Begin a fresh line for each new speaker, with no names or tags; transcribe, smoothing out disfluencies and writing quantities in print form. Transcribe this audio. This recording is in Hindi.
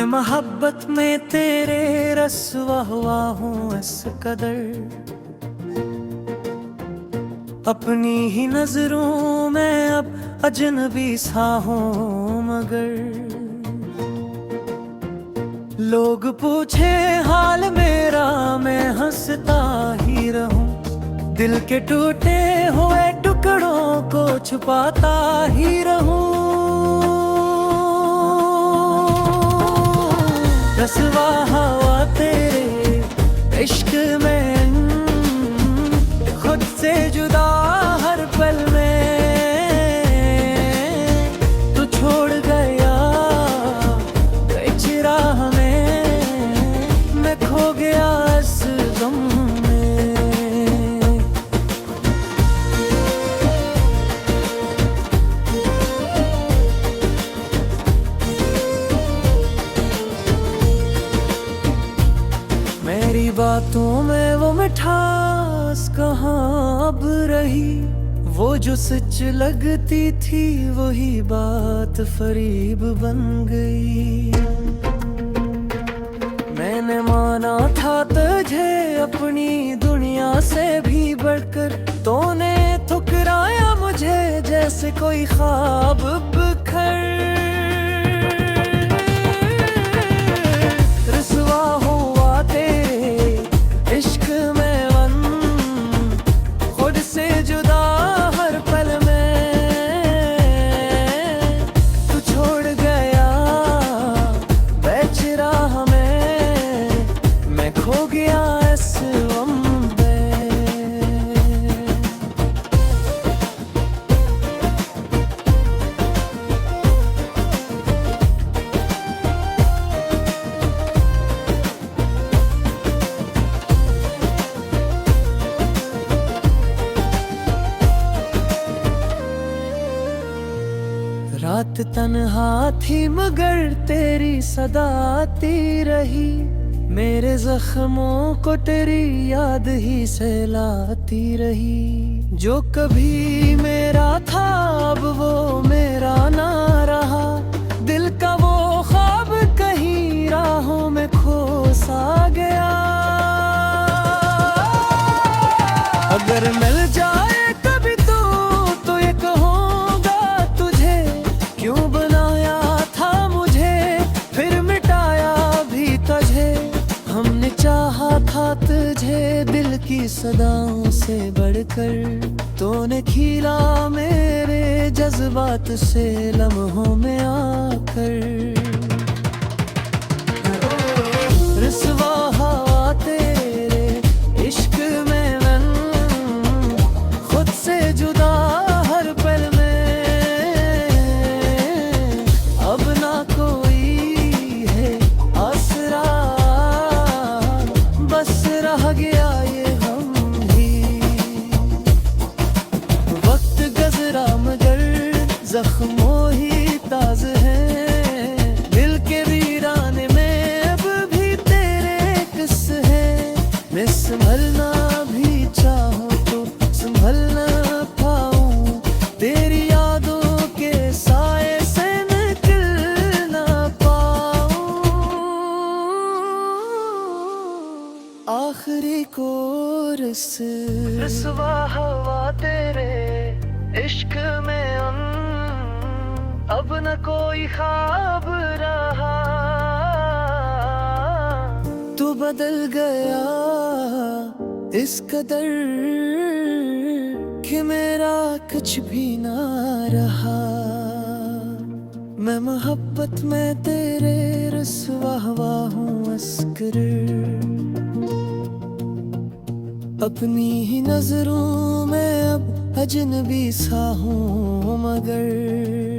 मोहब्बत में तेरे रस्वा हुआ हूँ इस कदर, अपनी ही नजरों में अब अजनबी सा हूँ मगर। लोग पूछे हाल मेरा मैं हंसता ही रहूं, दिल के टूटे हुए टुकड़ों को छुपाता ही रहूं। रस्वा हवा तेरे इश्क में, खुद से जुदा हर पल में तू छोड़ गया कई राह में, मैं खो गया इस गम में। मेरी बातों में वो मिठास कहाँ अब रही, वो जो सच लगती थी वही बात फरीब बन गई। मैंने माना था तुझे अपनी दुनिया से भी बढ़कर, तूने ठुकराया मुझे जैसे कोई ख्वाब बिखर। रस्वा हुआ तेरे इश्क में वन, खुद से जुदा हर पल में तू छोड़ गया बैच राह में, मैं खो गया इस गम में। रात तन्हा थी मगर तेरी सदा आती रही, मेरे जख्मों को तेरी याद ही सहलाती रही। जो कभी मेरा था अब वो मेरा ना रहा, दिल का वो ख्वाब कहीं राहों में खो सा गया। अगर मिल जाए कभी तो ये कहूँगा तुझे, क्यों बनाया था मुझे फिर मिटाया भी तुझे। हमने चाहा था तुझे दिल की सदाओं से बढ़कर, तूने खीला मेरे जज्बात से लम्हों में आकर। रस्वा हवा तेरे इश्क में मन, खुद से जुदा हर पल में अब ना कोई है आसरा, बस रह गया ये हम ही। वक्त गजरा मगर जख्मों ही ताज हैं, दिल के वीराने में अब भी तेरे किस है। मैं संभलना भी चाहूँ तो संभल ना पाऊँ, तेरी यादों के साए से निकल ना पाऊँ। आखिरी कोरस रस्वा हवा तेरे इश्क में अब न कोई ख्वाब रहा, तू बदल गया इस कदर कि मेरा कुछ भी ना रहा। मैं मोहब्बत में तेरे रस्वा हुआ हूँ अस्कर, अपनी ही नजरों में अब अजनबी सा हूँ मगर।